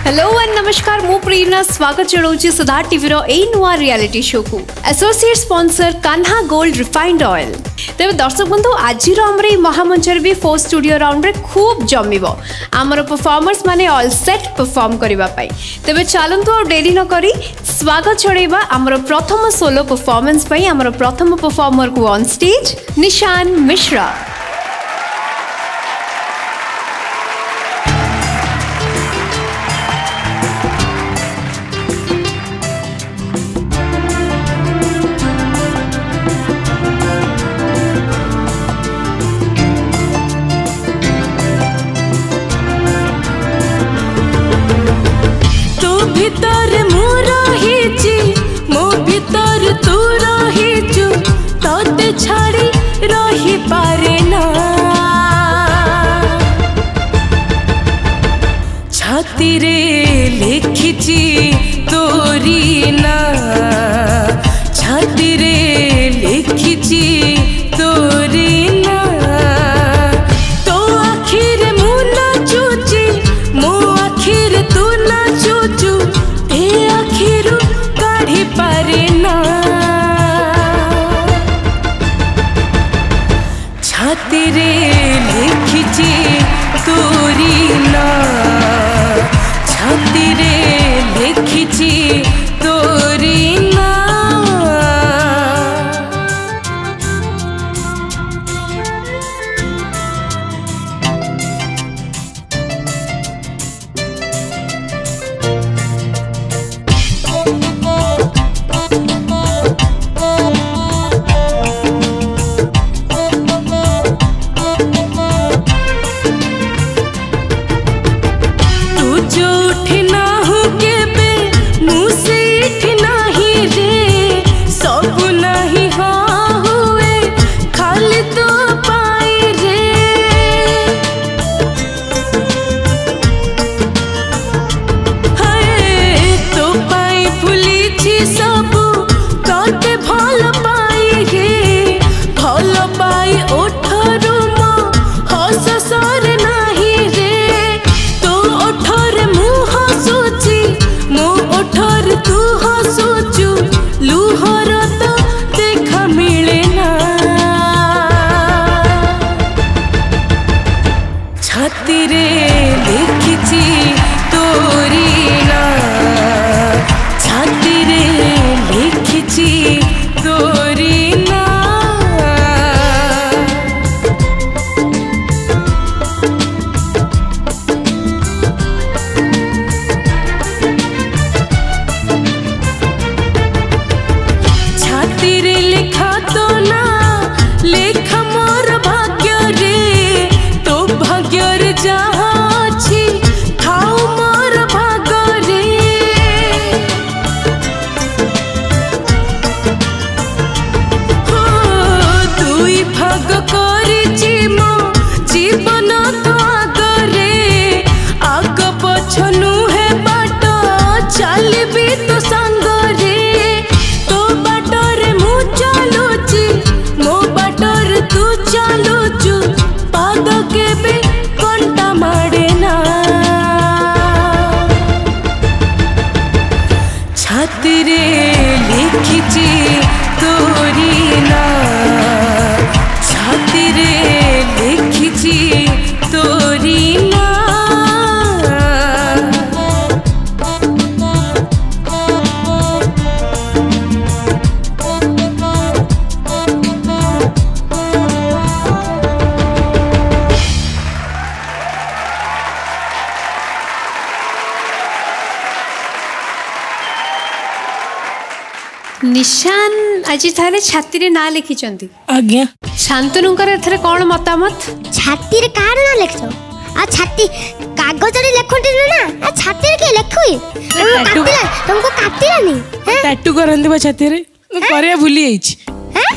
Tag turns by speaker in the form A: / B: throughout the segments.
A: Hello and नमस्कार मु प्रेरणा स्वागत जनाऊँ सुधा टीवी रो ए नुआ रियलिटी शो को associate sponsor Kanha gold refined oil. तेज दर्शक बंधु आज महामंचर भी फोर स्टूडियो राउंड रे खूब जमिब आमर परफॉर्मर्स माने ऑल सेट परफॉर्म करने तेज चलतु और डेरी न करी स्वागत जणैबा आमर प्रथम सोलो परफॉर्मेंस आमर प्रथम परफॉर्मर को ऑन स्टेज निशान मिश्रा।
B: छातीरे लिखिची तोरी ना छातीरे लिखिची तोरी ना तो आखिर मु नाचुची मो आखिर तू नाचुचु ए आखिर काढ़ी पारे ना छातीरे लिखिची तोरी ना छातीरे लिखिची तोरी ना। छातीरे लिखिची तोरी ना छातीरे लिखिची तोरी ना। छातीरे लिखा तो ना लेखा मोर भाग्य रे छातीरे लिखिची तोरी ना छातीरे लिखिची तोरी ना।
A: निशान आज थारे छाती रे ना लिखी चंदी
B: आज्ञा
A: शांतनु करे एथरे कोन मतामत
C: छाती रे कार ना लिखछो आ छाती कागज रे लेखोंती ना आ छाती रे के लेखुई तुमको काटिला नहीं
B: टैटू करंदी बा छाती रे करे भूली आइछ
A: हैं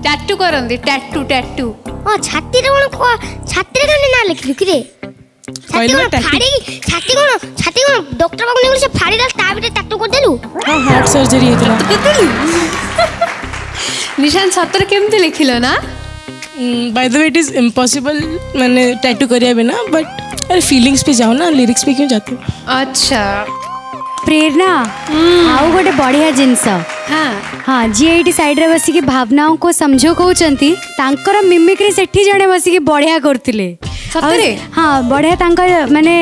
A: टैटू करंदी टैटू टैटू
C: ओ छाती रे कोन छाती रे ना लिखलु कि रे छाती कोन डॉक्टर बाबू ने से फाड़ी डाल ता बिटे टैटू कर देलु
B: हां हार्ट सर्जरी हेतला
A: निशान सतर केमते लिखिलो ना
B: by the way it is impossible माने टैटू करिया बिना बट
D: अरे फीलिंग्स पे जाओ ना, लिरिक्स पे क्यों जाते हो?
A: अच्छा
E: प्रेरणा आउ गोटे बढ़िया जिनस हाँ जी ये साइड रे बसिकी भावनाओं को समझो कहते तांकर मिमिक्री सेठी जड़े बसिकी बढ़िया करथिले
A: सतरे
E: हाँ बढ़िया तांकर माने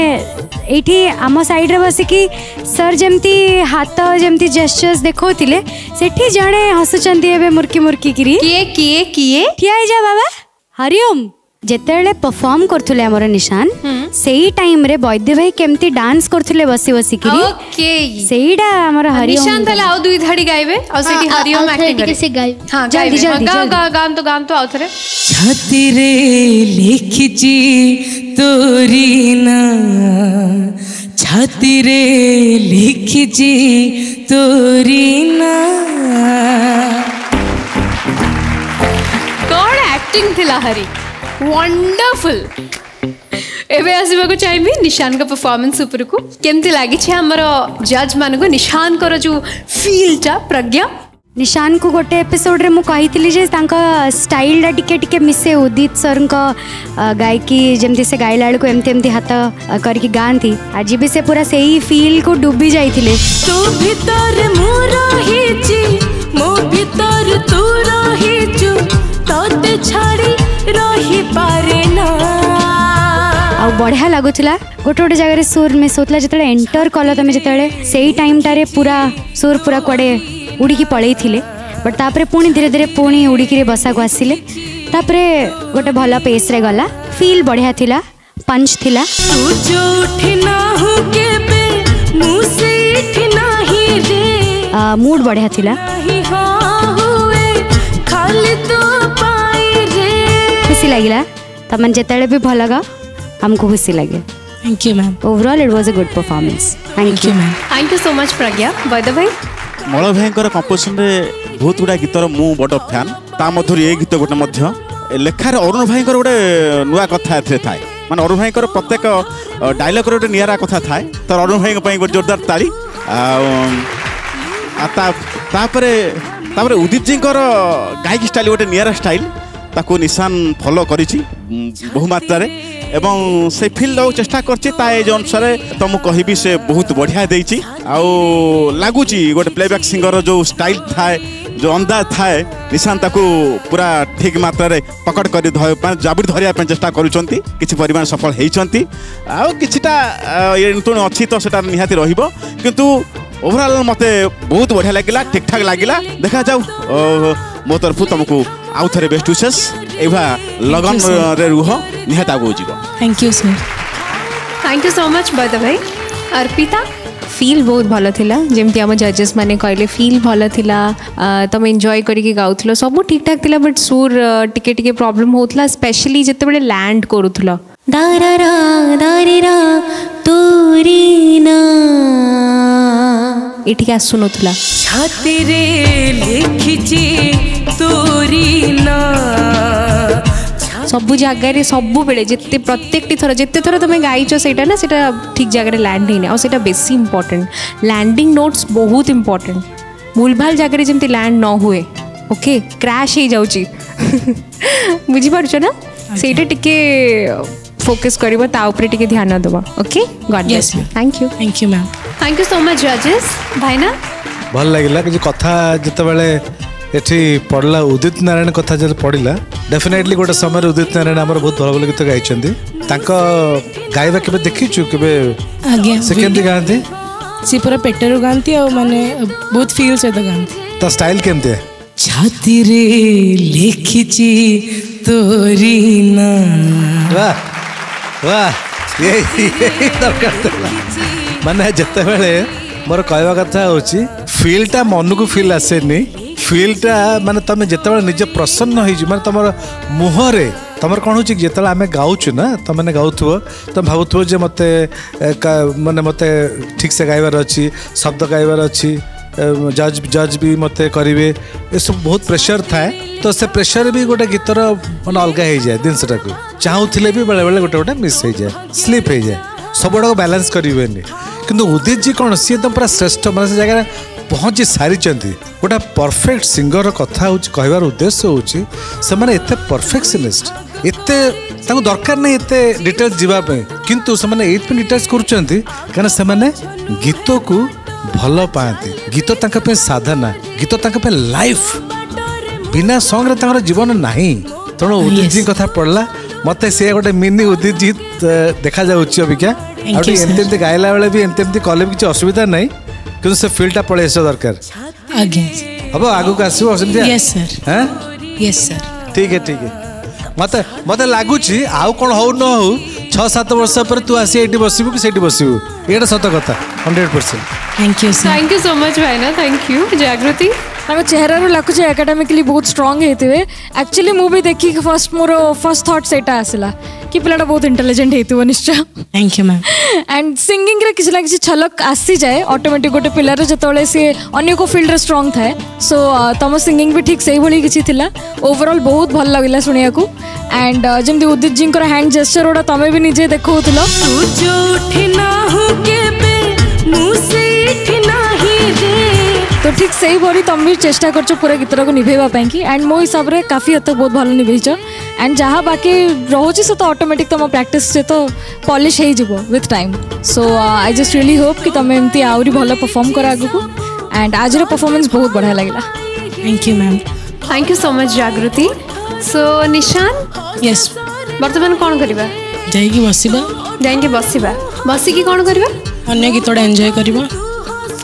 E: एठी आम साइड रे बसिकी सर जमती हाथ जमती जेस्चर्स देखौथिले सेठी जड़े हसुचंती एबे मुर्की मुर्की किरी किए ठिया जा बाबा हरिओम जेतेले परफॉर्म करथुले हमर निशान सेही टाइम रे वैद्य भाई केमती डांस करथुले बसी बसी किरी
A: ओके
E: सेहीडा हमर हरिओम
A: निशान तले आउ दुई धड़ी गाइबे और सेठी हरिओम एक्टिंग करे
C: से गाय
A: हां
E: जल्दी जल्दी
A: गान तो आउथरे
D: छाती रे लिखिची तोरी ना, छाती रे लिखिची तोरी ना।
A: कौन एक्टिंग थिला हरी वंडरफुल। एबे आसबाको चाहिए निशान का परफॉर्मेंस ऊपर को केमती लागी छे हमर जज मान को निशान कर जो फीलटा प्रज्ञा
E: निशान को गोटे एपिसोड रे मु कहितली जे तांका स्टाइल डा टिके टिके मिसे उदित सर का गायकी जेमती से गाइला बेलू एमती एमती हाथ करके गांती आज भी से पूरा सही फील को डूबी जाइथिले।
B: तू भीतर मु रहिची मो भीतर तू रहिचु तोते छाड़ी रही पारे ना
E: आ बढ़िया लगुला गोटे गोटे जगह सुर मिस होता जो एंटर कल तुम जो से टाइम टारे पूरा सुर पूरा कड़े उड़ी पलई थे बट तापरे पुणी धीरे धीरे पुणी उड़ी बसा को आसिले तापरे गोटे भल पेस रे गला फील बढ़िया थिला पंच थिला
B: तू जो उठना हो के पे मुझसे उठना ही रे
E: मूड बढ़िया थिला
B: ही हाँ हुए खाली तो पाई रे
E: खुशी लगिला तमन जेतले भी भल गा हमको खुशी लगे।
D: Thank you ma'am.
E: Overall it was a good performance. Thank you
D: ma'am.
A: Thank you so much Pragya. Vaidya भाई
F: मल भाई कंपोजिशन रे बहुत गुड़ा गीतर मु बड़ फैन ता मधुर ये गीत गोटे मध्य लेखार अरुण भाई गोटे नुआ कथा थाए माने अरुण भाई प्रत्येक डायलॉग गोटे निरा कथा थाए तो अरुण भाई गोटे जोरदार ताली तापरे उदित जी गायकी स्टाइल गोटे निरा स्टाइल ताको निशान फॉलो करिछि बहु मात्रा रे एवं से फील दो चेष्टा करछि अनुसार तो मु कहबी से बहुत बढ़िया देछि आउ लागुची गोटे प्लेबैक सिंगर जो स्टाइल थाए जो अंदाज थाए निशान ताको पूरा ठीक मात्रा रे पकड़ कर जाबुरी धरिया चेष्टा करूछंती किछि परिमाण सफल हेइछंती आउ किछिटा एंतुण अछि तो सेटा निहाती रहिबो किंतु ओवरऑल मते बहुत बढ़िया लागिला ठीक ठाक लागिला देखा जाऊ मो तरफ तुमको आउ थे बेस्ट विशेष एभा लगन रे रुह निहात आगो जीव।
D: Thank you sir.
A: Thank you so much वैद्य भाई। अर्पिता
G: फील बहुत भल थिला जेमती आम जजेस माने कहले फील भल थिला तुम एंजॉय करके गाउथलो सब ठीक ठाक थिला बट सुर टिके टिके प्रॉब्लम होतला स्पेशली जते बेले लैंड करूथलो दारारा दारीरा तोरी ना एठी आसु नथला
B: छाती रे लिखिची तोरी ना
G: सब जगार सब बेले जिते प्रत्येक थर जिते थर तुम गाइच से ठीक जगह लैंड होना और बेसी इंपोर्टेंट लैंडिंग नोट्स बहुत इंपोर्टेंट भूल भाल जगह जमी लैंड न हुए ओके क्रैश हो जाऊँगी बुझीपार ना सेटा टिके फोकस करिबो ता ऊपर टिके ध्यान देबो okay God bless you thank you ma'am
A: thank you so much जजेस भाईना
H: भल लगिला कि कथा जते बेले एठी पढ़ला उदित नारायण कथा जब पढ़ला डेफिनेटली गोटे समय उदित नारायण आमर बहुत भल भल गीत गाइछंती तांको गाइबा केबे देखिछु केबे
D: आज्ञा
H: से केमती गांती
D: सी पूरा पेटरो गांती और माने बहुत फील से तो गांती
H: तो स्टाइल केमती है
D: छाती रे लिखिची तोरी ना
H: वाह वाह ये दरकार माने जते बेले मोर कहवा कथा होची फीलटा मन को फील आसेनी फीलटा माने तमे जते निजे प्रसन्न होई माने तमर मुहरे तमर कौन हो जिते आम गाँचु ना तुम मैंने गाँव तुम भावुव जे मत माने मत ठीक से गाइबार अच्छी शब्द गाइबार अच्छी जज भी मत करेंगे ये सब बहुत प्रेशर थाए तो से प्रेशर भी गोटे गीतर मैंने अलग हो जाए जिनसा को चाहूले भी बेले बेले गोटे गोटे मिस हो जाए स्लीप हो जाए सब गुड़ाक बैलेंस करेंगे किंतु उदित जी कौन सी एकदम पूरा श्रेष्ठ मैं से जगह पहुँची सारी गोटे परफेक्ट सिंगर कथा कहबार उद्देश्य हूँ से परफेक्शनिस्ट एत दरकार नहीं एते डिटेल्स जीवापे किंतु से ये डिटेल्स करें से गीत को भल पाती गीत तक साधना गीत तक लाइफ बिना सॉन्ग रे जीवन नहीं तेणु उदित जी कथा पड़ला मत से गोटे मिनी उदित जी देखा जाऊँगी अबिका एमती गायला बेले भी एमती कले भी किसी असुविधा नहीं कि से फील्डटा पलि आस दरकार हम आगू को आसो ठीक है मत मत लगुच आउ कौन हो न हो 6-7 वर्ष पर तू आसी ये बसबू कि बसबू ये सत कथा 100%।
A: थैंक यू सो मच भाईना थैंक यू जागृति
I: चेहरा लगुच एकाडेमिकली बहुत स्ट्रांग होते एक्चुअली मुझे देखिक फर्स्ट मोर फर्स्ट थॉट से आसला कि पिलाटा बहुत इंटेलिजेंट होती निश्चय।
D: Thank you ma'am
I: and singing रे किसी ना किसी छलक आसी जाए ऑटोमेटिक गोटे पिलार जो सी अन्य को फील्ड स्ट्रांग थाए सो तुम सिंगिंग भी ठीक से ही किसी थिला ओवरऑल बहुत भल लगिला सुनिया को एंड जमती उदित जी हैंड जेस्चर गुड़ा तुम भी निजे देखो तो ठीक से ही भरी तुम भी चेष्टा कर पूरा गीतर को निभेवाई की एंड मो हिसाब से काफ़ी हद तक बहुत भल निभेच एंड जहाँ बाकी रोचे से तो ऑटोमेटिक तुम प्रैक्टिस से तो पॉलिश हो with time so I just really hope कि तुम एमती आहरी भल परफॉर्म कर आगू एंड आज परफॉर्मेंस बहुत बढ़िया लगे।
D: Thank you ma'am
A: thank you so much Jagriti. सो निशान
D: यस
A: बर्तमान कौन करवा
D: जाइए बसवा
A: बसिबा बसिकी कौन करवा
D: अन्य गीतटा एंजॉय करवा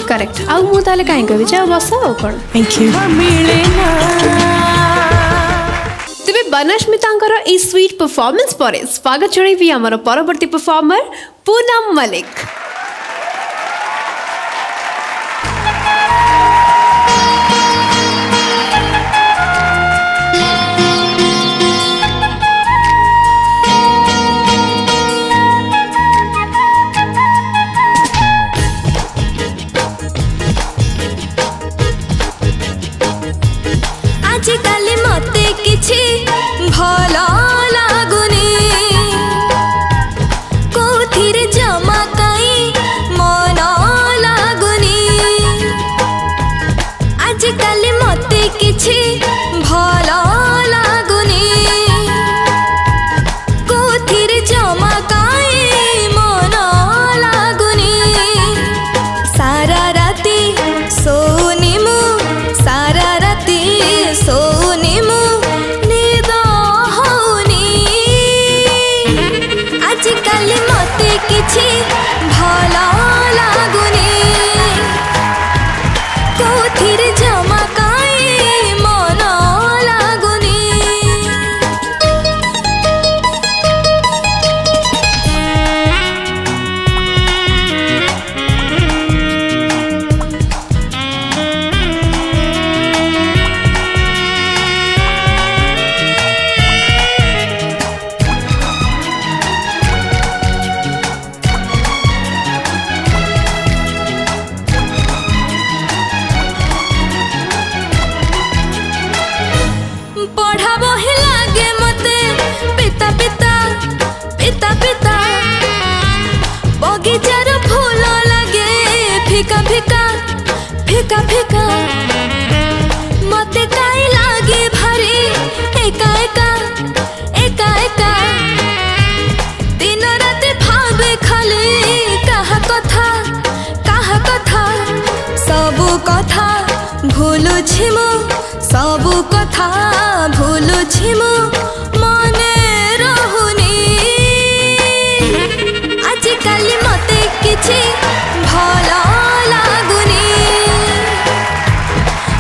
A: करेक्ट आउ मु ताले काहे कहबी जा बस आउ कोन
D: थैंक यू
A: तेबे बनस्मितांकर ए स्वीट परफॉर्मेंस पर स्वागत जणैबी हमर परवर्ती परफॉर्मर पूनम मलिक।
B: भल लागुनी कोथिरे जमा कई मन लागुनी आजिकल मते किछि भल लागुनी कोथिरे जमा कई मन लागुनी सारा राती सोनी मु सारा राती सोनी मु आजिकल मते किछि भल लागुनी कोथिरे जमा कई मन लागुनी बगीचार फूल लगे फिका फिका फिका फिका मते काई लागे भारी एका एका एका एका दिन रात भावे खाली कहा कथा सबु कथा भूलुछि मु सबु कथा भूलुछि मु मने रहुनी आजिकल मते किछि भल लागुनी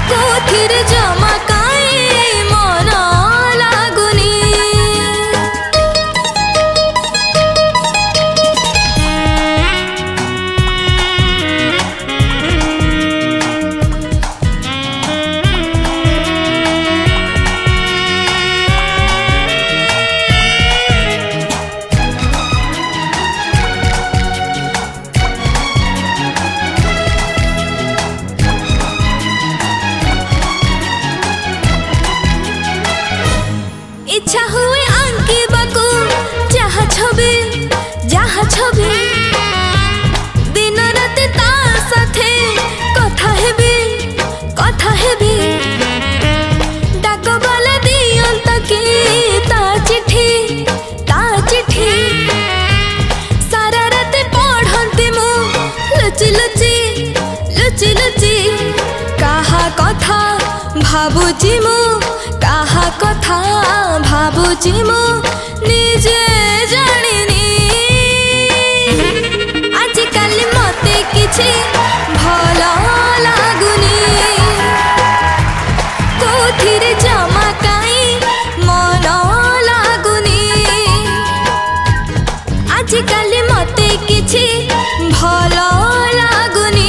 B: कोथिरे जमा कई मन लागुनी लुचि लुचि काहा कथा भाबुची मु काहा कथा भाबुची मु निजे जानिनी आजिकाली मते किछि भल लागुनी कोथिरे जमा काई मन लागुनी आजिकाली मते किछि भल लागुनी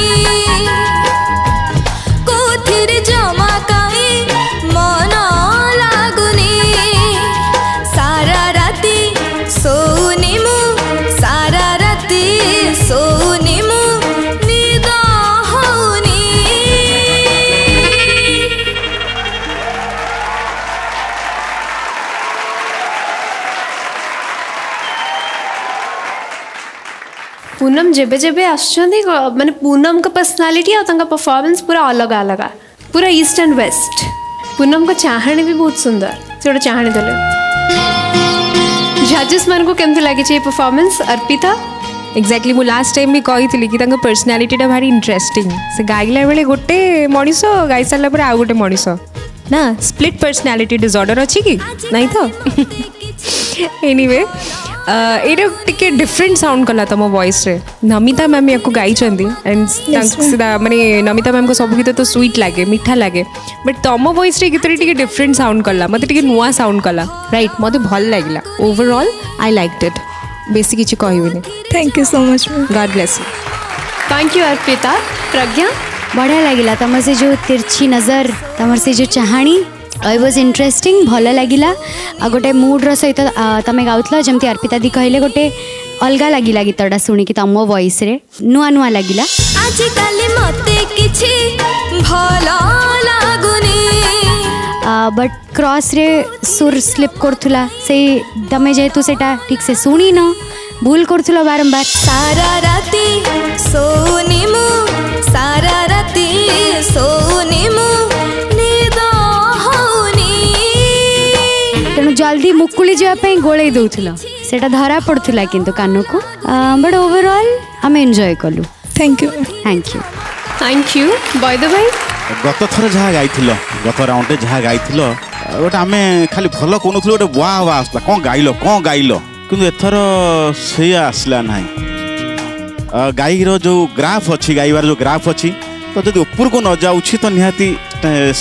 B: कोथिरे जमा काई मन लागुनी सारा राती सोनी मु सारा राती सोनी मु निद होनी
A: पूनम जेबे जेबे आसुचंदी माने पूनम का पर्सनालिटी और तंका परफॉर्मेंस पूरा अलग अलग पूरा ईस्ट एंड वेस्ट पूनम का चाहणी भी बहुत सुंदर से गोटे चाहणी देले जजेस मान को केमती लागे छै परफॉर्मेंस अर्पिता
G: एक्जाक्टली मु लास्ट टाइम भी कही कि पर्सनालीटा भारी इंटरेस्टिंग से गाइला बेले गोटे मनीष गाई सारा पर आउ गोटे मनीष ना स्प्लिट पर्सनालीटी डिसऑर्डर अच्छी कि नहीं तो एनीवे ये टिके डिफरेंट साउंड कला तुम वॉइस रे नमिता मैम या गाई एंड माने नमिता मैम को सब गीत तो स्वीट लगे मीठा लगे बट तुम वॉइस रे गीत टिके डिफरेंट साउंड कला मत टिके नुआ साउंड कला राइट मत भल लगिला ओवरऑल आई लाइक्ड इट बेसी किछि कहबिनी
I: thank you so much
G: God bless you
A: thank you Arpita Pragya
E: बढ़िया लगिला तमर से जो तिरछी नजर तमर से जो चाहाणी आई वाज इंटरेस्टिंग भल लगिला आ गोटे मूड्र सहित तमें गाउथला जमती अर्पिता दी कहले गोटे अलग लगिला गीतटा शुणिकी तुम वॉइस रे नुआ नुआ लगिला
B: आजिकाली मते किछि भल लागुनी
E: बट क्रॉस रे सुर स्लिप करथुला से तमें जेतु सेटा ठीक से सुनी न भूल करथुला बारंबार
B: सारा राती सोनी मु सारा राती सोनी मु निद होनी
E: तेणु जल्दी मुकुली जावाई गोले दौला सेटा धरा पड़ुला किंतु कान को बट ओवरऑल आम एंजॉय कलु
I: thank you
E: thank you
A: thank you Baid भाई
F: गत थर जहाँ गाइथिल गत राउंड जहाँ गाइथिल गोटे आम खाली भल कहून गोटे वाह वाह आसला कौन गाइल किंतु एथर से आसला ना गाईर जो ग्राफ अच्छी गाइबार जो ग्राफ अच्छी तो जब ऊपर को न जाऊँगी तो निहाती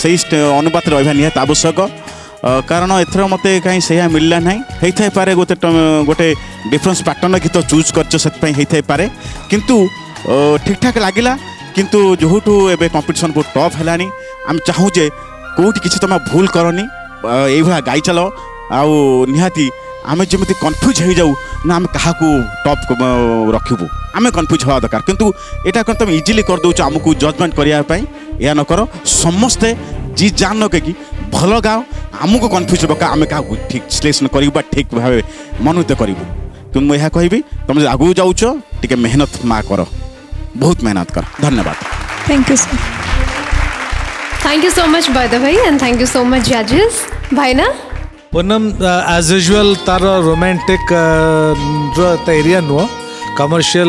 F: से अनुपात रहा निहाती आवश्यक कारण एथर मत कहीं से मिलला ना होता पारे गोटे गोटे डिफरेन्स पैटर्न गीत चूज कर पारे किंतु ठीक ठाक लगिला किंतु जोठू एवं कंपिटिशन बहुत टफ है आम चाहूजे कौटी किसी तुम भूल करनी ये गाई चल आहाती आम जमी कन्फ्यूज हो जाऊ ना आम क्या टॉप रखू आम कन्फ्यूज हवा दरकार किंतु यहाँ कौन तुम इजिली कर दौ आमको जजमेंट करने या न कर समस्ते जी जान न कि भल गाओ आमको कन्फ्यूज हो आम क्या ठीक सिलेक्शन कर ठीक भाव मनोनीत करूँ कि मुझे कहि तुम आगू जाऊच टे मेहनत माँ कर बहुत मेहनत कर धन्यवाद
I: thank you sir
A: thank you so much Baid भाई and thank you so much जजेस भाई ना
H: पूनम एज यूजुअल तार रोमांटिक एरिया नुह कमर्शियल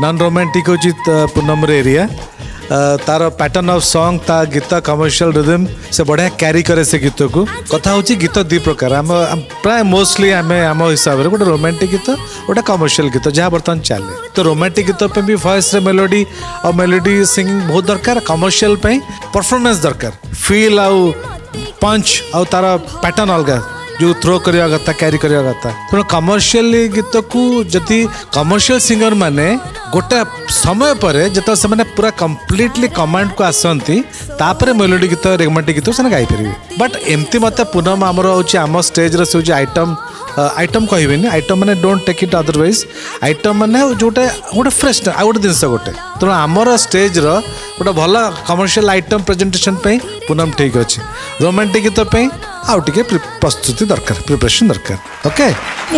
H: नॉन रोमांटिक होची पूनम एरिया तार पैटर्न ऑफ सॉन्ग ता गीत कमर्शियल रिदम से बढ़िया कैरी करे से गीत को कथा होची गीत दी प्रकार आम प्राय मोस्टली आम आम हिसाब से गोटे रोमांटिक गीत गोटे कमर्शियल गीत जहाँ बर्तमान चले तो रोमांटिक गीत पे भी वॉइस रे मेलोडी और मेलोडी सिंगिंग बहुत दरकार कमर्शियल पे परफॉर्मेंस दरकार फील आउ पंच आउ तार पैटर्न अलग जो थ्रो करवा कथा कैरी करवा कथा तेणु कमर्शियल गीत को जदि कमर्शियल सिंगर माने गोटे समय पर जो से पूरा कम्प्लीटली कमांड को आसती तापर मेलोडी गीत रोमांटिक गीत से गाई पारे बट एमती मत पूनम आमर आम स्टेज से आइटम आइटम कहबेनि आइटम माने don't take it otherwise item माने जोटे गोटे फ्रेश आ गोटे जिनस गोटे तेणु आमर स्टेज गोटे भल कमर्शियल आइटम प्रेजेंटेशन पे पूनम ठीक अच्छे रोमांटिक गीत पे आउ टिके प्रस्तुति दरकार प्रिपरेशन दरकार okay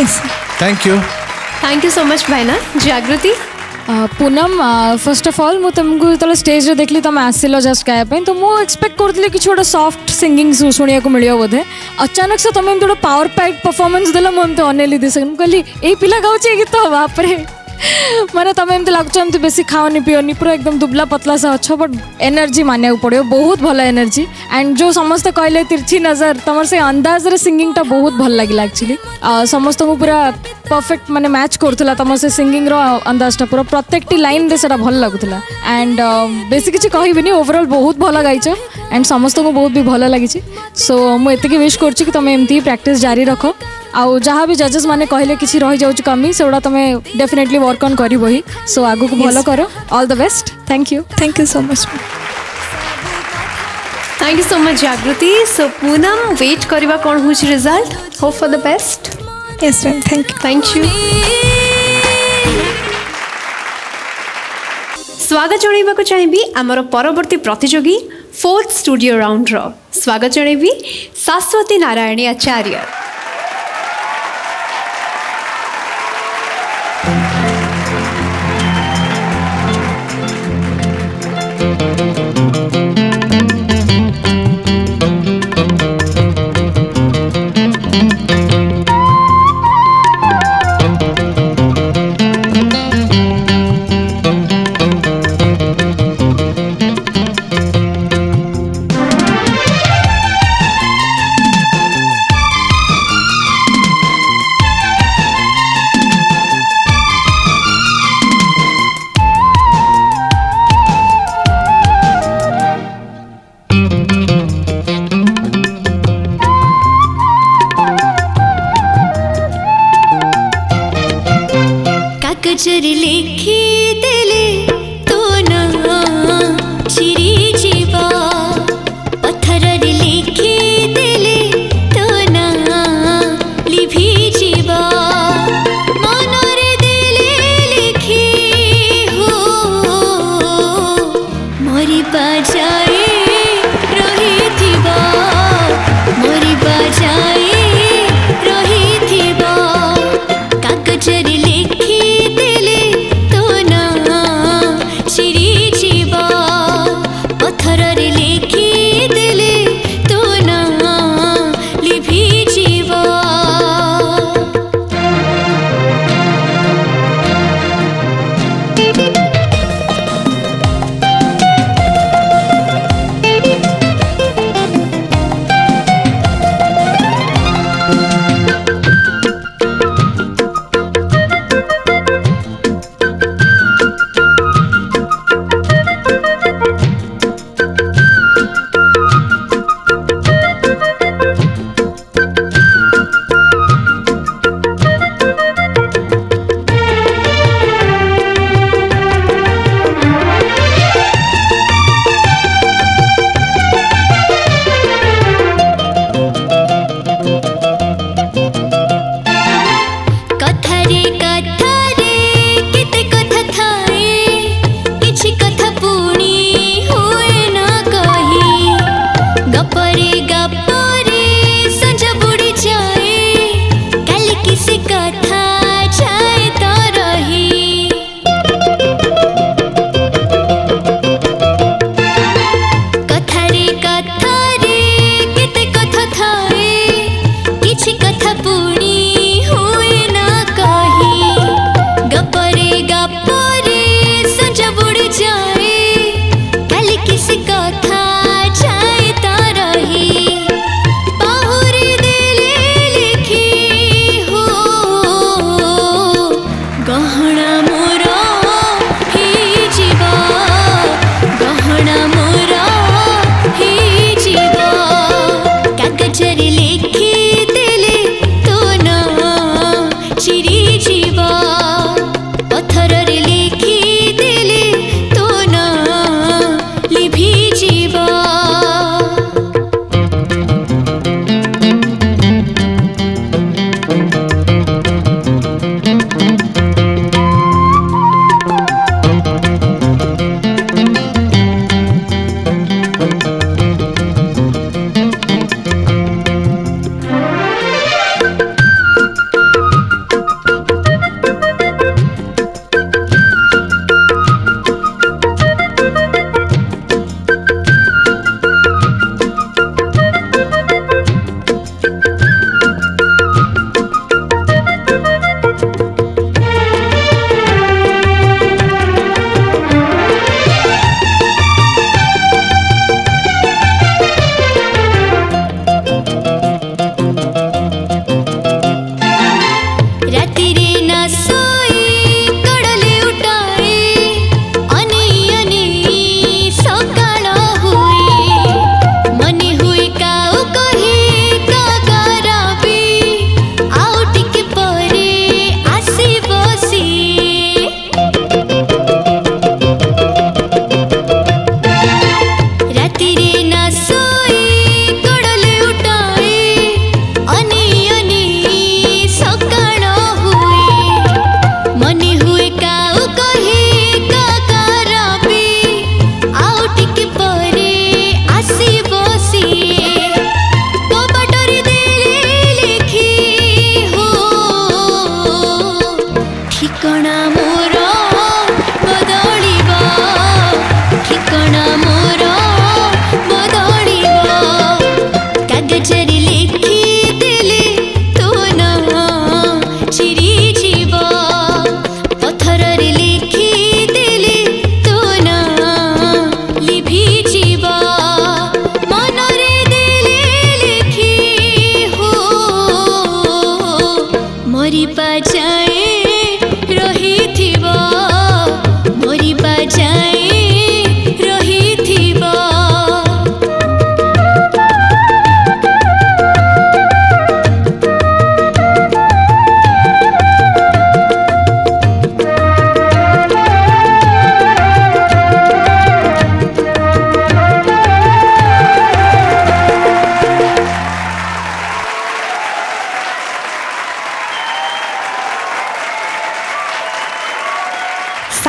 I: yes
A: thank you so much भाईना Jagriti
I: Poonam first of all मुझे तुमको जो स्टेज रे देखली तुम आसिल जस्ट गायब तो मुझे एक्सपेक्ट करी कि गोटे सॉफ्ट सिंगिंग शुणा मिले बोधे अचानक से तुम गोटे पावर पैक परफॉर्मेंस देला मुझे अनेली दिस कहली ये पिला गाँचे गीत बापरे माने तुम एमती लगुच एमती बेसी खाओनी पियोनी पूरा एकदम दुबला पतला सा अच्छो बट एनर्जी मानिया पड़ो बहुत भल एनर्जी एंड जो समस्त कहले तिरछी नजर तुम से अंदाज रे सिंगिंग टा बहुत भल लगिला एक्चुअली समस्त को पूरा परफेक्ट माने मैच करथला तुम से सिंगिंग रो अंदाज टा पूरा प्रत्येक लाइन दे सेटा भल लगुथला एंड बेसी किछि कहबिनी ओवरऑल बहुत भल गाइछ एंड समस्त को बहुत भी भल लागिछि सो मु एतिके विश करछि कि तुम एमती प्रैक्टिस जारी रखो आउ जहाँ भी जजेस माने कहले किछि रहि जाउछ कमी सेउडा तुमे डेफिनेटली वर्क ऑन करिवो ही सो आगु को भलो करो all the best thank you so much
A: thank you so much Jagriti so Poonam wait करवा कोन होछ result hope for the best
I: yes ma'am
A: thank you स्वागत जणाइबा को चाहिबी हमर परवर्ती प्रतियोगी 4th स्टूडियो राउंड रो स्वागत जणाइबी शाश्वती नारायणी आचार्य
B: कागजरे लिखी देले तो ना चिरी जीवा पत्थररे लिखी देले तो ना लिभि जीवा मनरे देले लिखी हो मोरी बाजाए रहिथिबा मोरी बाजाए रहिथिबा कागजरे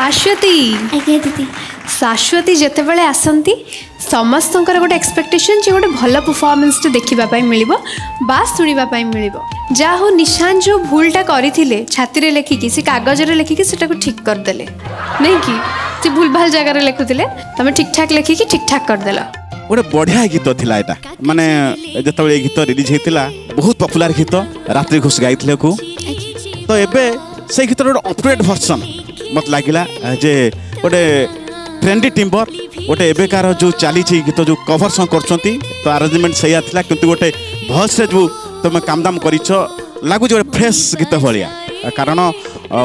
A: शाश्वती
C: आज्ञा दीदी
A: शाश्वती जितेबाला आसती समस्त गोटे एक्सपेक्टेशन जे गोटे भल परफॉर्मेंस देखा मिल शुणापी मिल जहा हो निशान जो भूलटा करते छाती लेखिकी से कागज लेखिकी से ठीक करदे नहीं कि से भूल भाल जगार लिखुले तुम ठीक ठाक लेखिकी ठीक ठाक करदेल
F: गोटे बढ़िया गीत थिला एटा माने जतबे गीत रिलीज हेतिला बहुत पॉपुलर गीत रात्रि घोष गाइथिले को तो एबे से गीतर गोटे अपडेट वर्जन मत लागिला जे गोटे ट्रेंडी टिम्बर गोटे एबेकार जो चली गीत जो कभर सॉन्ग करछंती तो अरेंजमेंट सही आथिला किंतु गोटे भॉइस रे जो तुम कामदाम करिछ लागु जो फ्रेश गीत भलिया कारण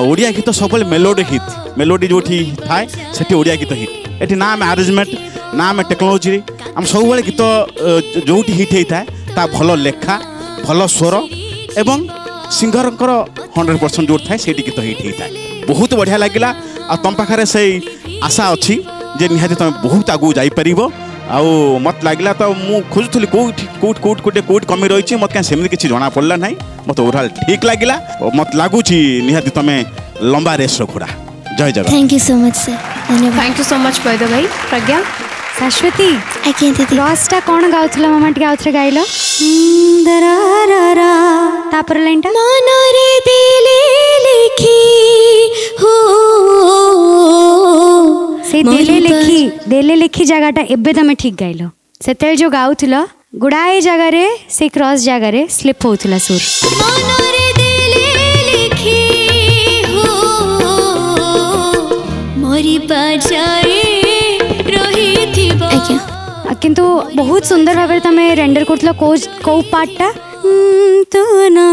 F: ओडिया गीत सब मेलोडी हिट मेलोडी जो थाए से ओडिया गीत हिट एटी ना आम अरेंजमेंट ना आम टेक्नोलोजी आम सब गीत जो हिट होता है ता भल लेखा भल स्वर एवं सिंगर 100% जो थाए से गीत हिट होता है बहुत बढ़िया लगिला आ तुम पाखे से आशा अच्छी जे निहाती तुम बहुत आगू जापर आउ मत लगिला तो मु खोजुली कौट कमी रही मत क्या सेमती किसी जना पड़ा ना मत ओवरऑल ठीक लगिला मत लगुच निहाती तुम लंबा रेस घोड़ा जय जगह
C: thank you so much sir धन्यवाद
A: थैंक यू सो मच पैद भाई प्रज्ञा
E: शाश्वती
C: आज्ञा दीदी
E: रसटा कौन गाउथला मामा टिके आउथरे गाइलो तापर लाइनटा
B: मन रे दिले लिखी हो
E: से देले लिखी जगहटा एबे तमे ठीक गाइलो सेते जो गाउथला गुडाए जगह रे से क्रॉस जगह रे स्लिप होउथला सुर
B: मन रे दिले लिखी हो मोरी बाजाए रही थी
E: किंतु बहुत सुंदर भाव तुम रेंडर कर कौ पार्टा तो ना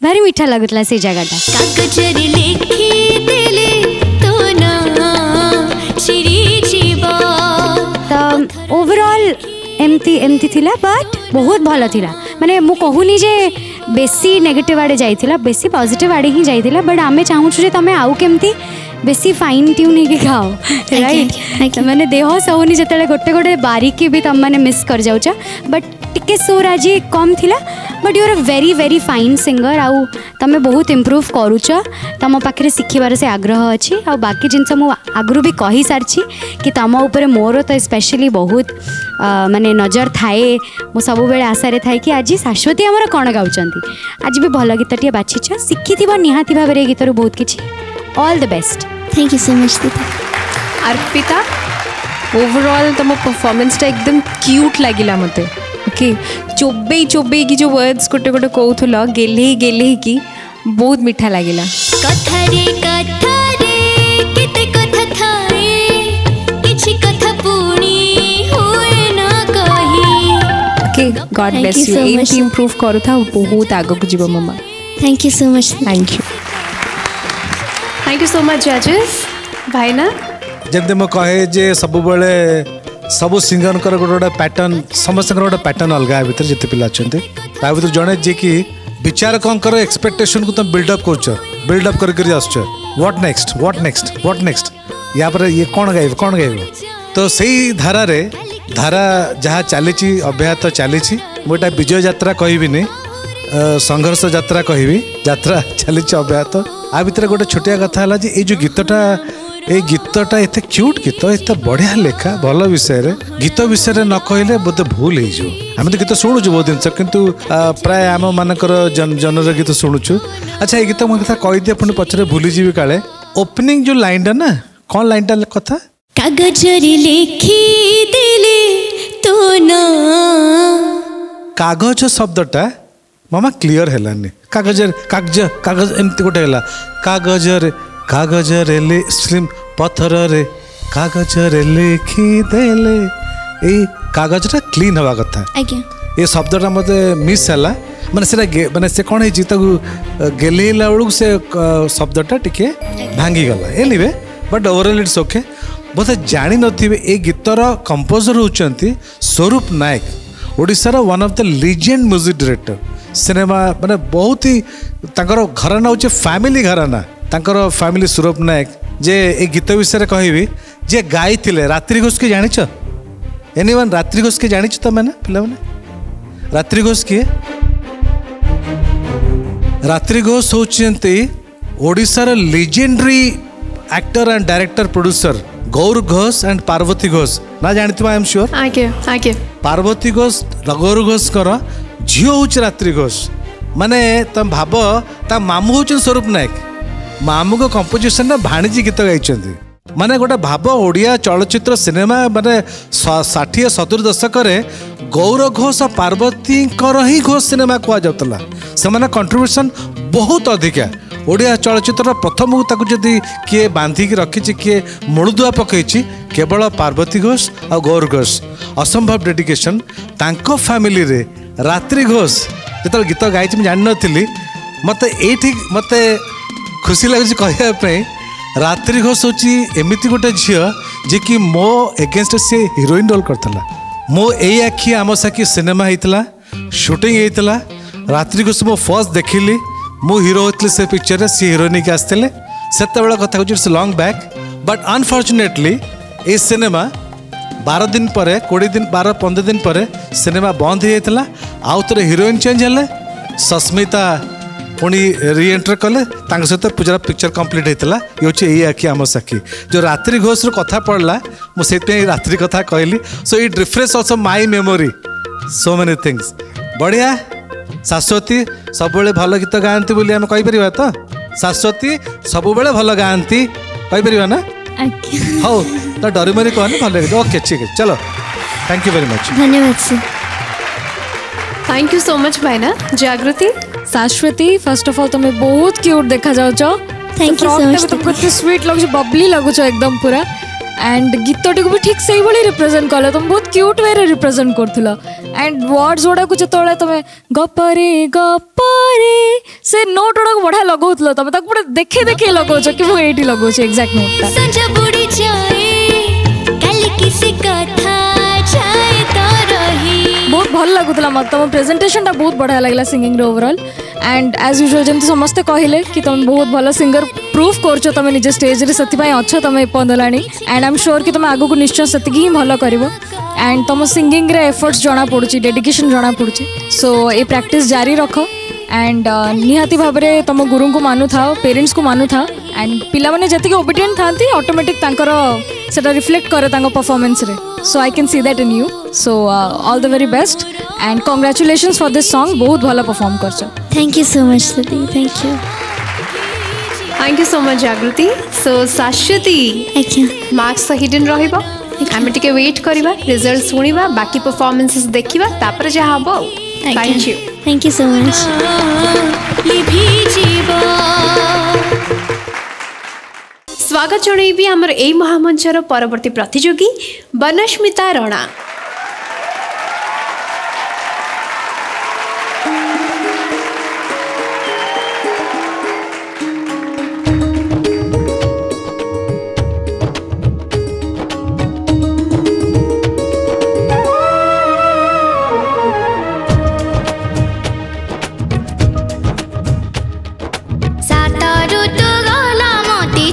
E: भारी मीठा लगुला से जगहटा
B: कागज रे लिखी देले तो ना चिरी जीवा
E: तो ओवरऑल एमती एमती थिला बट बहुत भल थिला माने मु कहूनी जे बेसी नेगेटिव आड़े जाइथिला बेसी पॉजिटिव आड़े ही जाइथिला बट आमे चाहूछु जे तमे आउ केमती बेसी फाइन ट्यून है खाओ राइट मैंने देह सौनी जिते गोटे गोटे बारीकी भी तुम मैंने मिस कर जाऊच बट टिके सोर आज कम थिला but you are a very very fine singer आउ तुम बहुत इम्प्रूव करुच तुम पाखे शिखबार से आग्रह अच्छी आ बाकी जिनस मु आगु भी कही सारी कि तुम उपर मोर तो स्पेशली बहुत माने नजर थाए मु सब बेले आशा थाए कि आज शाश्वती आमर कौन गाँव आज भी भल गीतटे बाछिछ शिखि निहाती भाव में गीतर बहुत किसी all the best
C: thank you so much दीदी
A: अर्पिता
G: ओवरऑल तुम परफॉर्मेंस एकदम क्यूट लगिला मते ओके चोबे की जो वर्ड्स गोटे गोटे कहूल गेले की बहुत मीठा लगिला
B: कथा रे किते कथा थाए किछि कथा पुणी होए ना कही
G: ओके गॉड ब्लेस यू एमती इंप्रूव करू था बहुत आगो को जीव मम्मा
C: thank you so much
G: thank
A: you so much जजेस भाईना
H: जब मैं कहे जे सब बेले सब सिंगर गोटे गोटे पैटर्न समस्त गोटे पैटर्न अलग भितर जिते पिला अच्छा भर जड़े जी कि विचारकों एक्सपेक्टेशन को तुम बिल्डअप बिल्डअप कर व्हाट नेक्स्ट या पर ये कौन गाइब तो सही धारा रे धारा जहाँ चली अब्याहत चली मुझे विजय यात्रा कहबी संघर्ष यात्रा कहबी यात्रा चली अब्याहत आ भितर गोटे छोटिया कथा है ये जो गीतटा एत क्यूट गीत एत बढ़िया लेखा भल विषय गीत विषय न कहले बोधे भूल हो आम तो गीत शुणुचु बहुत जिन कितु प्राय आम मानकर जनर गीत शुणुचु अच्छा ये गीत मुझे कहीदे पुणी पचरे भूलीजी काले ओपनिंग जो लाइन ना कौन लाइनटा कथा
B: कागज रे लिखी देले तो ना
H: कागज शब्दटा मामा क्लियर हेलानी कागज कागज कागज एमती गोटे है कागज रे स्लिम पत्थर रे कागज रे लिखी देले ए कागजटा क्लीन हवा कथा ये शब्दटा मत मिस है माने से कौन है गेलेला बेलू से शब्दटा टिके भांगी गला anyway but overall it's okay बोधे जानी नथिबे ए गीतर कंपोजर होचंती स्वरूप नायक ओडिशार one of the legend music director cinema माने बहुत ही तांकर घराना होचे फैमिली घराना तांकर फैमिली स्वरूप नायक जे ए गीत विषय कहबी जे गाई थिले रात्रि घोष के जानिछ एनीवन रात्रि घोष के जानिछ त माने पिला माने रात्रि घोष के रात्रि घोष होचंती ओडिशार legendary actor and director producer Gour Ghosh and Parvati Ghosh ना जानते आई एम श्योर
A: आगे
H: पार्वती घोष गौर घोष झील हूँ रात्रि घोष माने तुम भाव ता मामू हूँ स्वरूप नायक मामू को कंपोजिशन भाणीजी गीत गाई माने गोटे भाव ओडिया चलचित्र सिनेमा माने 60-70 दशक गौर घोष और पार्वती ही घोष सिनेमा कह जाता से कंट्रीब्यूशन बहुत अधिका ओडिया चलचित्र प्रथम ताकू जदि किए बांधिकी रखी किए मूलदुआ पकई केवल पार्वती घोष और गौर घोष असंभव डेडिकेशन तांको फैमिली रे रात्रि घोष जो गीत गाई जान नी मत ये खुशी लगुच कहवाई रात्रि घोष हूँ एमती गोटे झील जी कि मो एगेन्स्ट सी हिरोइन रोल करता मो ए आखि आम साखी सिनेमा होता शूटिंग होता रात्रि घोष मो फर्स्ट देखिली मु हीरो होती से पिक्चर सी हिरोइन के आसते से कथा it's long back but unfortunately ये सिनेमा 12 दिन पर 20 दिन 12-15 दिन पर सिनेमा बंद हो जाता आउ थे हिरोइन चेंज है सस्मिता पुणी रिएंटर कले सहित पूजा पिक्चर कंप्लीट होता ये हूँ ये आखि आम साखी जो रात्रि घोष कथा पड़ला मुझे रात्रि कथा कहली so it refresh also my memory so many things बढ़िया शाश्वती सब भल गीत गाँती बोली आम कहीपर तो शाश्वती सब भल गाँती कहीपर ना हाँ तो डरी मरी कहनी भल ओके ठीक है चलो थैंक यू वेरी मच
C: धन्यवाद sir
A: thank you so much भाईना Jagriti
I: Shashwati first of all तुम्हें बहुत क्यूट देखा जाओ
C: थैंक यू सो मच
I: तुमको इतने स्वीट लगुच बबली लगुच एकदम पूरा एंड गीतटी को भी ठीक से ही रिप्रेजेंट कल तुम बहुत क्यूट वे रिप्रेजेंट करथिल एंड वर्ड्स गुड़ा को जो तुम गपरे से नोट गुड़ा बढ़िया लगौल तुम पूरा देखे देखे लगौच कि मुझे ये लगौच एक्जाक्ट नोट बहुत भल लगुला मत तुम प्रेजेंटेशन टा बहुत बढ़िया लगला singing overall and as usual जमी समस्ते कहले कि तुम बहुत भल सिंगर प्रूफ करछ तुम निज स्टेज रे सति पय अच्छ तुम एपंदलाणी एंड आई एम श्योर कि तुम आगु को निश्चय सेतिक ही भल करिवो एंड तुम सिंगिंग रे एफर्ट्स जना पड़ुची डेडिकेशन जना पड़ुची सो ये प्रैक्टिस जारी रख एंड निहाती भाव में तुम गुरु को मानु था पेरेंट्स को मानु था एंड पिला माने जति ओबीडिएंट थांती ऑटोमेटिक तांकर सेटा रिफ्लेक्ट करे तांको परफॉर्मेंस रे so I can see that in you so all the very best and congratulations for this song बहुत भला परफॉर्म करछ
C: thank you so much Sati
A: thank you so much Jagriti so शाश्वती marks तो हिडन रहिबो आम टिके वेट करवा रिजल्ट शुणा बाकी परफॉर्मेंसेस देखिबा तापर जहा हबो
C: थैंक यू सो मच
A: स्वागत जणैबी हमर एई महामंचर परवर्ती प्रतियोगी बनस्मिता रणा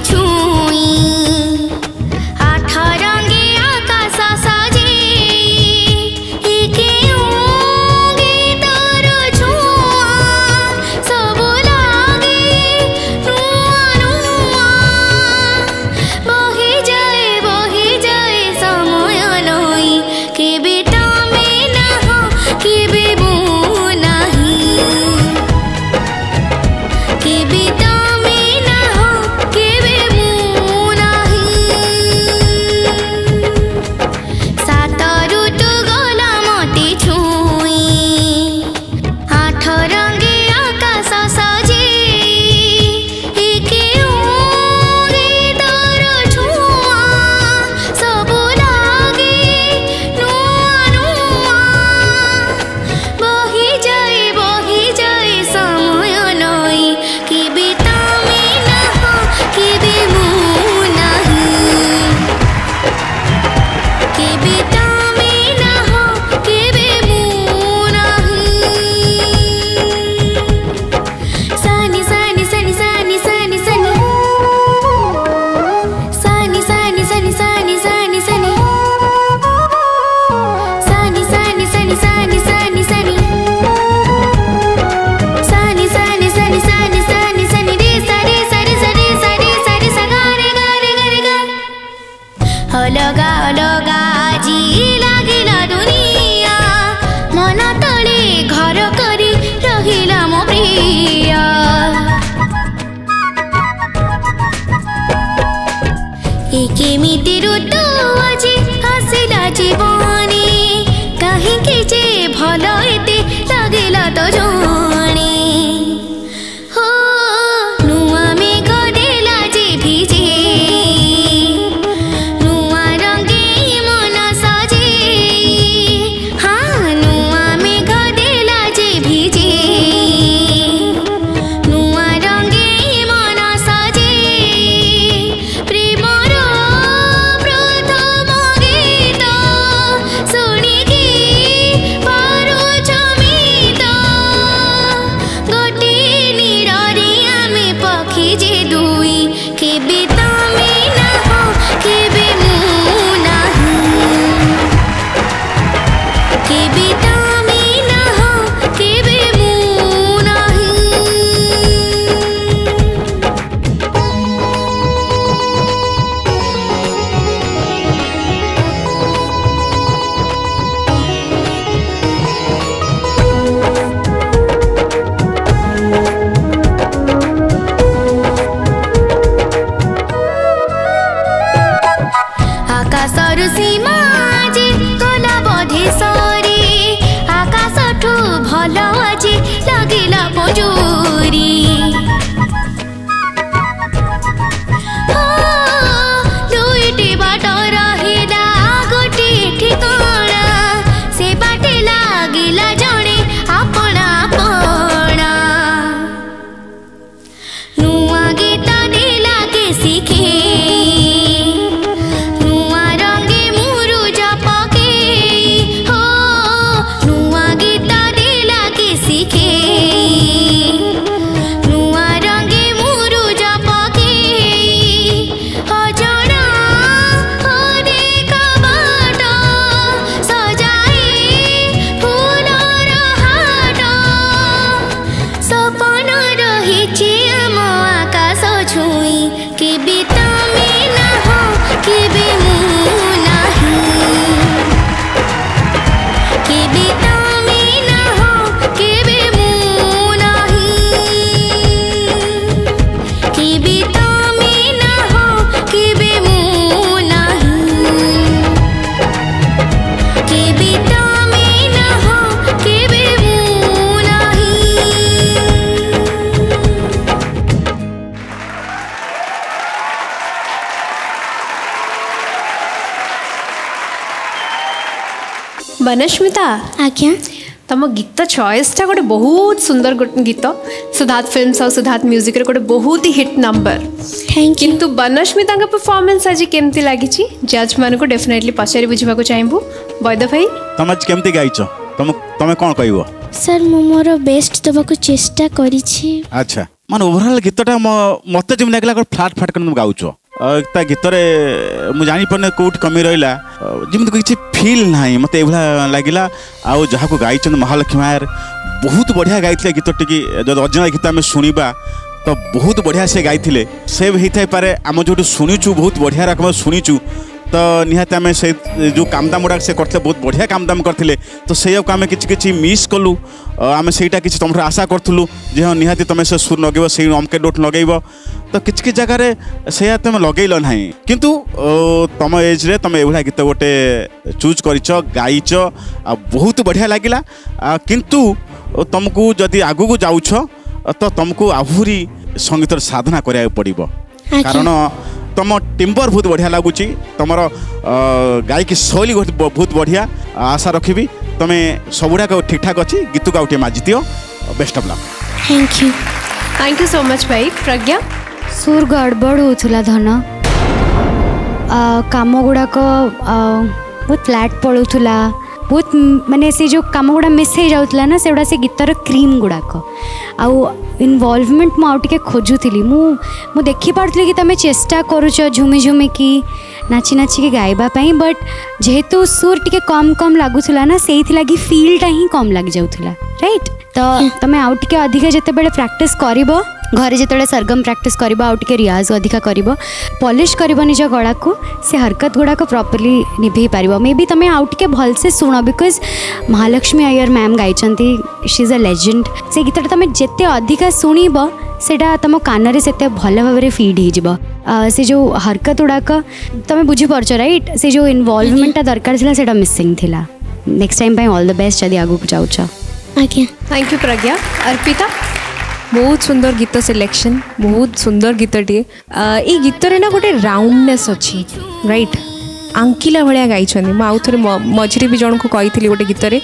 C: छुई आठ रंगे आकाश सजे
J: जीवनी कहीं जे भल एते लगेला तो जानी हो नुआ में गदेला जे भिजे नुआ रंगे मन सजे हाँ नुआ में गदेला जे भिजे नुआ रंगे मन सजे प्रेमर प्रथम गीत शुणिकी पारुछ मित गोटे नीड़े आमे पक्षी जे दुई केबे तमे नाह केबे मु नाही केबे तमे नाह केबे मु नाही आकाशर सीमा आज गला बधे सरी आकाशठू भल आज लगिला पजूरी दुईटी बाट रहिला गोटे ठिकाना से बाटे लागिला जणे आपणा आपणा नुआ गीत देला के शिखे नुआ रंगे मुरुज पके हो नुआ गीत देला के शिखे नुआ रंगे मुरुज पके अजଣା अनेक बाट सजाए फूलर हाट सपन रहिछि आम आकाश छुई केबे तमे नाह केबे मु नाही केबे तमे नाह केबे मु नाही केबे तमे नाह केबे मु नाही केबे तमे नाह केबे मु नाही
A: बनस्मिता
C: आज्ञा
A: तम गीत चॉइसटा गोटे बहुत सुंदर गीत सिद्धार्थ फिल्म्स और सिद्धार्थ म्यूजिक रे गोटे बहुत ही हिट नंबर
C: थैंक यू
A: किंतु बनस्मिता परफॉर्मेंस आज केमती लगी जज मान को डेफिनेटली पचारि बुझा चाहबू वैद भाई
F: तुम आज केमती गाइछ तुम कौन कहब
C: सर मु मोर बेस्ट देबाक चेष्टा करिछि
F: अच्छा मान ओवरऑल गीतटा मते जेम लागला फ्लाट फाट कर गाउछ ता गीत रे मु जानि पने कोट कमी रहिला जेमति किछि फील नाही मते एभला लागिला आउ जहा को गाइछन महालक्ष्मी मायर बहुत बढ़िया गाइथिले गीत टिकी जद ओरिजिनल गीत हम सुनिबा तो बहुत बढ़िया से गाइथिले सेव हेथाय पारे हम जोटु सुनिचु बहुत बढ़िया रकम सुनिचु तो निहाती आम से जो कामदाम गुड़ा से करते बहुत बढ़िया कामदाम करते तो से आम कि मिस कलु आम से तुम आशा करूँ जे हाँ निहाती तुम से सुर लगे से अमके डोट लगे तो किसी जगह से तुम लगेल ना किंतु तुम एज रे तुम एभा गीत गोटे चूज करच गाइच बहुत बढ़िया लगिला किंतु तुमको जदि आगू जाऊछ तो तुमको आहुरी संगीत साधना करा पड़ो कारण तुम टिम्बर बहुत बढ़िया लगुच तुम गायकी शैली बहुत बढ़िया आशा रखी तुम्हें सबुड़ाक ठीक ठाक अच्छी गीत को आउटे माजी दियो best of luck
A: thank you so much भाई प्रज्ञा
E: सुर गड़बड़ होता धन काम गुड़ाक बहुत फ्लैट पड़ूला बहुत माने से जो काम गुड़ा मिस हो जाऊला ना से गुड़ा से गीतर क्रीम गुड़ाक आउ इनवॉल्वमेंट मुझे खोजुली मु देखी पार्थी कि तुम चेष्टा करुच झुमी झुमिकी नाची नाचिकी गाइबापी बट जेहेतु सुर टिके कम कम लगुला ना से लगी फीलटा ही कम लग जाऊला राइट तो तुम आउ टिके अधिक जितेबाला प्रैक्टिस कर घरे जिते सरगम प्रैक्टिस कर आउ टिके रियाज अधिका कर पॉलिश कर निज गला को से हरकत गुड़ाक प्रॉपर्ली निभे पार मे बी तुम आउ टिके भलसे शुण बिकज महालक्ष्मी अय्यर मैम गाई शी इज अ लेजेंड से गीतटा तुम जिते अधिका शुणब सेटा तुम कान से भल भाव फिड हो से जो हरकत गुड़ाक तुम बुझीपार राइट से जो इनवॉल्वमेंटा दरकार था से मिसिंग थिला next time all the best जदि आगू जाऊच
C: आज्ञा
A: थैंक यू प्रज्ञा। अर्पिता
G: बहुत सुंदर गीत सिलेक्शन बहुत सुंदर गीतटे ये गीतरे ना गोटे राउंडनेस अच्छी राइट आंकिला भाया गाई आउ थे मझे भी जन को कही गोटे गीतरे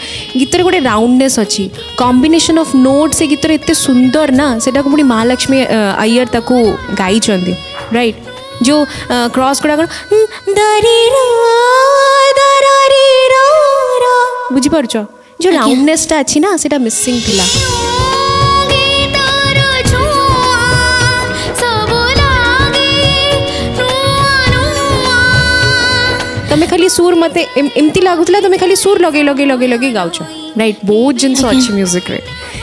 G: गोटे राउंडनेस अच्छी कॉम्बिनेशन ऑफ नोट से गीतर एत सुंदर ना सेटा को पुणी महालक्ष्मी अय्यर ताको गाई राइट जो क्रॉस गुड़ा बुझीपार जो राउंडनेस टा अच्छी ना सेटा मिसिंग थिला तुम्हें खाली सुर मत एमती लगुला तुम्हें खाली सुर लगे लगे लगे लगे गाउच राइट बहुत जिनस अच्छी म्यूजिक रे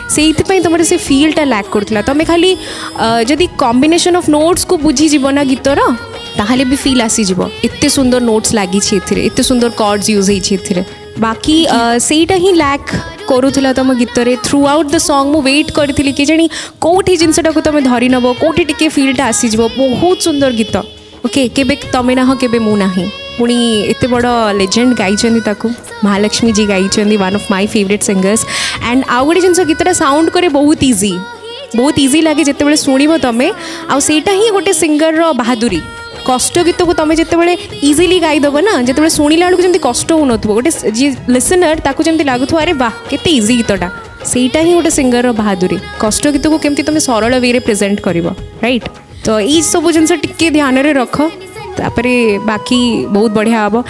G: से तुम से फिल्टा लैक करथिला तुम्हें खाली जदि कॉम्बिनेशन ऑफ नोट्स को बुझी जीव ना गीतर ताहले भी फील आसी जीव एते सुंदर नोट्स लागी छी एथिरे एते सुंदर कॉर्ड्स यूज हे छी एथिरे बाकी सेटा ही लैक करूला तुम गीतरे थ्रू आउट द सॉन्ग मु वेट करथिली कि जानी कोठी जिनसटा को तुम धरि नबो कोठी टिके फील्टा आसी जीव बहुत सुंदर गीत ओके केबे तमे ना केबे मु नाही पुणी एत बड़ लेजेंड गाई महालक्ष्मी जी गाई one of my favourite singers and आउ गोटे जिन गीतटा साउंड करे बहुत इजी लगे जिते शुणव तुम्हें आईटा ही गोटे सिंगर रो बहादुरी कष्ट गीत को तुम जिते इजिली गाईदेव ना जिते शुणिला बेलू जमी कष्ट हो गोटे जी लिसनर ताकू जमी लगुव अरे वाह केते इजी गीतटा सेटा ही गोटे सिंगर रो बहादुरी कष्ट गीत को केमती तुम सरल वे प्रेजेंट कर राइट तो ये सब जिन टिके ध्यान में रख तापरे बाकी बहुत बढ़िया हम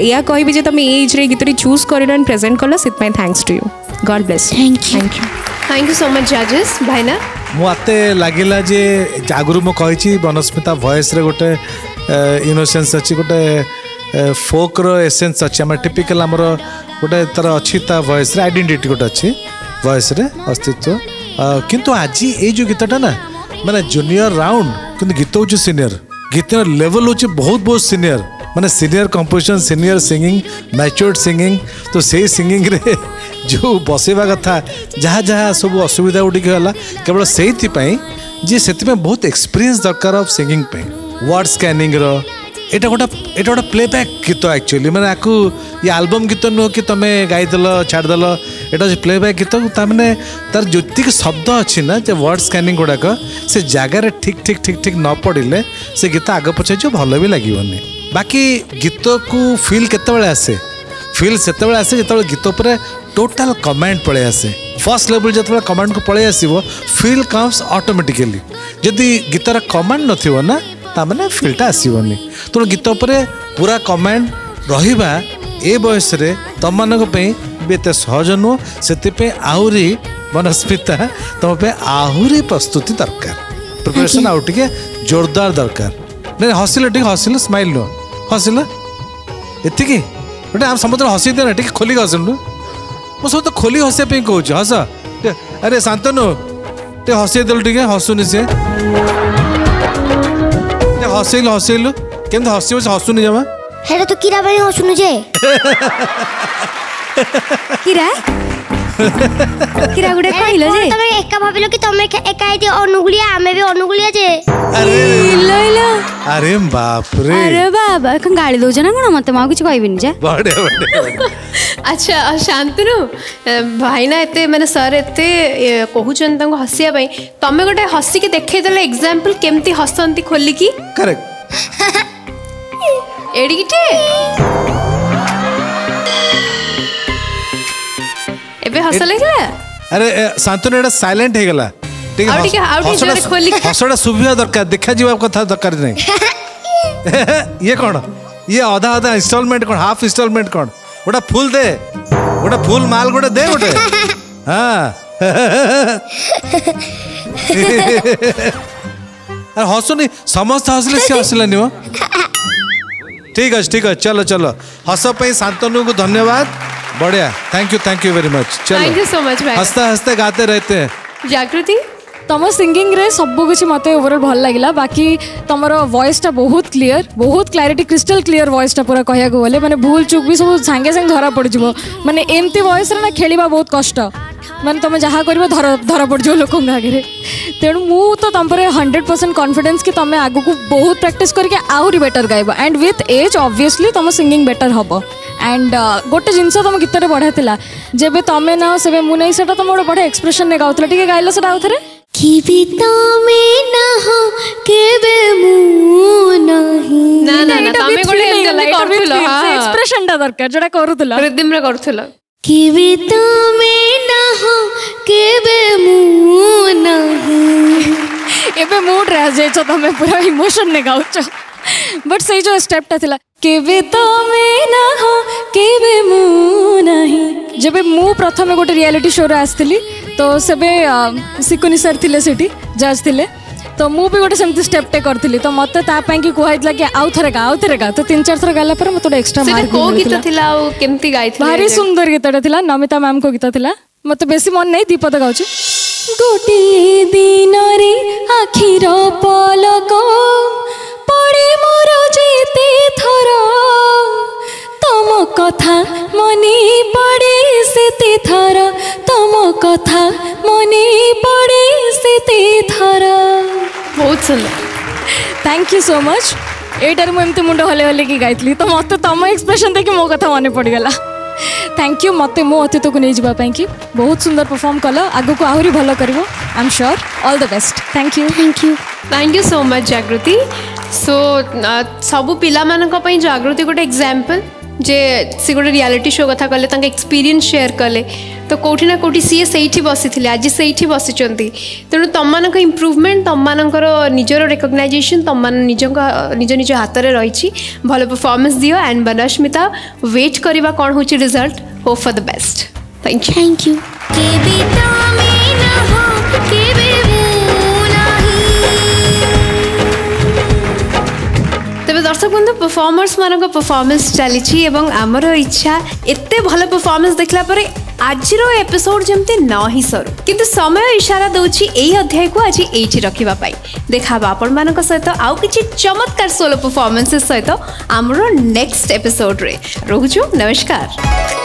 G: या कहि जे तुम एज रे गीत चूज कर एंड प्रेजेंट कल से thanks to you God bless
A: thank you so much जजेस भाईना
H: मते लागिला जे आगुरु मो कहि बनस्मिता वॉइस रे गोटे इनोसेंस अच्छी गोटे फोक रो एसेंस अच्छी हम टिपिकल हमर गोटे तर अच्छी ता वॉइस रे आइडेंटिटी गोटे अच्छी वॉइस रे अस्तित्व किंतु आज ये जो गीतटा ना माने जूनियर राउंड किंतु गीत हो सीनियर गीत लेवल हो बहुत सीनियर माने senior composition senior singing matured singing तो से सिंगिंग रे जो बसेवा कथा जहाँ जहाँ सब असुविधा गुटिक है केवल से जी से बहुत एक्सपीरियंस दरकार ऑफ सिंगिंग पे वर्ड स्कैनिंग रो एटा गोटे प्लेबैक गीत एक्चुअली मैंने आपको ये एल्बम गीत नुह कि तुम गाईदेल छाड़देल एटा प्लेबैक गीत मैंने तार जी शब्द अच्छी ना जो वर्ड स्कैनिंग गुड़ाक से जगार ठीक ठीक ठीक ठीक न पड़े से गीत आग पछे जो भल भी लगे बाकी गीत को फील केतबेले आसे फील सेतबेले आसे जो गीत पर टोटाल कमेंट पड़े आसे फर्स्ट लेवल जो कमेंट को पड़े आसो फील कम्स ऑटोमेटिकली जदि गीतर कमेंट नथिबो ना तामने फील्टा आसबनी तेणु गीत पर पूरा कमेंट रहिबा ए बयस रे तुम मानक भी एत सहज नुह से आहरी मनस्मिता तुम पे आहरी प्रस्तुति दरकार प्रिपरेशन आउ टे जोरदार दरकार नहीं हसिल टे हसिल स्माइल नुह हसिल एति गोटे आम समस्त हसी दे टे खोलिक हसलु मो सब तो खोली हसिया कहूँ हस अरे शांतनु टे हसईदेलु टे हसुनी सी हसैलु हसैलु केमती हसी हसुनी जमा
C: हेरे तो कीरा बाई हसुनु जे
E: कीरा कीरा गुडे कहलो जे
C: तमे एका भाबिलो कि तमे एका आइदी अनुगुलिया आमे भी अनुगुलिया जे
H: अरे
E: लइलो
H: अरे बाप रे
E: अरे बाबा कन गाली दोज ना कोन मते मा कुछ कहबिनी जे
H: बड़े बड़े
A: अच्छा शांतनु भाई ना एते माने सर एते कहउचन तंग हसिया पई तमे गोटे हसी के देखै देले एग्जांपल केमती हसंती खोली की
H: करेक्ट
A: एडिटे एबे हस लागला
H: अरे शांतनु एटा साइलेंट हे गला ठीक है हसड़ा सुविधा दरकार देखा जीवा कथा दरकार नहीं ये कौन ये आधा आधा इंस्टॉलमेंट कौन हाफ इंस्टॉलमेंट कौन गोटा फुल दे गोटा फुल माल गोटे दे गोटे हाँ अरे हसुनी समस्त हसले सी हसलानी वो ठीक है चलो चलो हस पे शांतनु को धन्यवाद बढ़िया थैंक यू वेरी मच चलो
A: थैंक यू सो मच भाई
H: हंसते हंसते गाते रहते हैं
A: जागृति
I: तुम सिंगिंग रे सब कुछ मत ओवरऑल भल लगे बाकी तुम वॉइस टा बहुत क्लियर बहुत क्लैरिटी क्रिस्टल क्लियर वॉइस टा पूरा कहया गले माने भूल चूक भी सब सांगे सांगे धरा पड़ जिवो माने एमती वॉइस रे ना खेलिबा बहुत कष्ट माने तुम जहाँ कर धरा पड़ जाओ लोक आगे तेणु मु तो तुम 100% कॉन्फिडेंस कि तुम आगु को बहुत प्रैक्टिस करके आहरी बेटर गाइब एंड विथ एज ऑब्वियसली तुम सिंगिंग बेटर हम एंड गोटे जिनस तुम गीत बढ़िया था जब तुम ना से मुझे से तुम गोटे बढ़िया एक्सप्रेशन ने गाउला टे गाइल से आउ थे एक्सप्रेशन टा दरकार जोटा करूला
A: रिदम रे करूला
I: एबे मूड रह जाए तुम पूरा इमोशन ने गाउच बट से जो स्टेप टा थिला केबे तमे ना हो केबे मु नहीं जब मु प्रथम गोटे रियलिटी शो रे आस्थिली तो सेबे सिकुनी सर थिले सेठी जज थिले तो मु भी गोटे सेमती स्टेप टे करथिली तो मते ता पई कि कहैतला कि आउ थरे गा तो 3-4 थर गाला पर मते एक्स्ट्रा मार्क
A: को गीत थिला ओ केमती गाइथिले
I: भारी सुंदर गीतटा थिला नमिता मैम को गीत थिला मते बेसी मन नहीं दीपद गाउची गोटे दिन रे आखिर पलक पड़े मोर जेते थर तम कथा मने पड़े सेते थर तम कथा मने पड़े सेते थर
A: बहुत सुंदर
I: थैंक यू सो मच एटार मुझे मुंड हले हले की गाइली तो मत तुम एक्सप्रेशन देखिए मो कथा मन पड़गला थैंक यू मत मो अतीत को नहीं जावाई कि बहुत सुंदर परफॉर्म कल आगु को आहरी भल कर I am sure all the best thank you
A: so much Jagriti सो सबू पिला मानक पई जागृति गोटे एग्जांपल जे सी गोटे रियलिटी शो कथा कले तांके एक्सपीरियंस शेयर कले तो कोठी ना कोठी सी सेठी बसी आज सेठी बसिचंती तेणु तुम मानक इम्प्रूवमेंट तुम मानकर निजर रिकग्नाइजेशन तुम निज निज हाथ में रही भल परफॉर्मेंस दियो एंड बनस्मिता वेट करवा कौन हो result hope for the best thank you तेज दर्शक बंधु परफॉर्मर्स मान परफॉर्मेंस चली आमर इच्छा एते भल परफॉर्मेंस देखला परे आज एपिसोड जमती न ही सरू किंतु समय इशारा दौची एही अध्याय को आज एठी रखिबा पाई देखा आपण मानक सहित आउ किछि चमत्कार सोलो परफॉर्मेंसेस सहित आमर नेक्स्ट एपिसोड रे रहूछु नमस्कार।